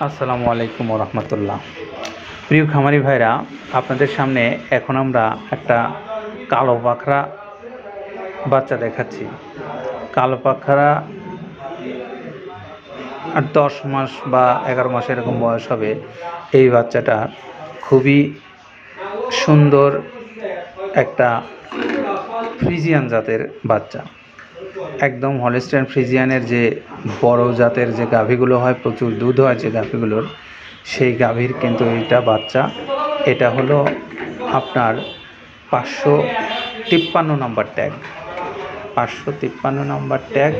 আসসালামু আলাইকুম রহমতুল্লাহ। প্রিয় খামারি ভাইরা, আপনাদের সামনে এখন আমরা একটা কালো পাখরা বাচ্চা দেখাচ্ছি। কালো পাখরা 10 মাস বা 11 মাস এরকম বয়স হবে। এই বাচ্চাটা খুবই সুন্দর একটা ফ্রিজিয়ান জাতের বাচ্চা। একদম হলস্টাইন ফ্রিজিয়ানের যে বড় জাতের যে গাভীগুলো হয়, প্রচুর দুধ হয় যে গাভীগুলোর, সেই গাভীর কিন্তু এইটা বাচ্চা। এটা হলো আপনার 553 নম্বর ট্যাগ। 553 নম্বর ট্যাগ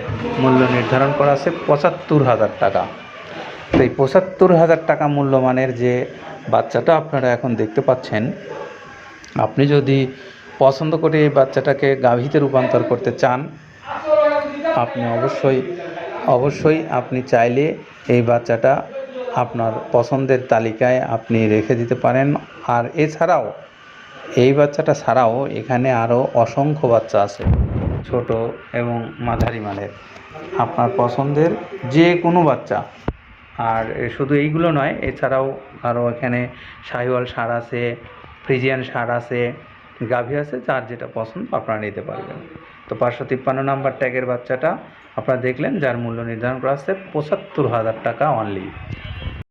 মূল্য নির্ধারণ করা আছে 75,000 টাকা। তো এই 75,000 টাকা মূল্যমানের যে বাচ্চাটা আপনারা এখন দেখতে পাচ্ছেন, আপনি যদি পছন্দ করে এই বাচ্চাটাকে গাভীতে রূপান্তর করতে চান, আপনি অবশ্যই আপনি চাইলে এই বাচ্চাটা আপনার পছন্দের তালিকায় আপনি রেখে দিতে পারেন। আর এছাড়াও এই বাচ্চাটা ছাড়াও এখানে আরও অসংখ্য বাচ্চা আছে, ছোট এবং মাঝারি মানের, আপনার পছন্দের যে কোনো বাচ্চা। আর শুধু এইগুলো নয়, এছাড়াও আরও এখানে শাহিওয়াল ষাঁড় আছে, ফ্রিজিয়ান ষাঁড় আছে, গাভী আছে, যার যেটা পছন্দ আপনারা নিতে পারবেন। তো 553 নাম্বার ট্যাগের বাচ্চাটা আপনারা দেখলেন, যার মূল্য নির্ধারণ করা আছে 75,000 টাকা অনলি।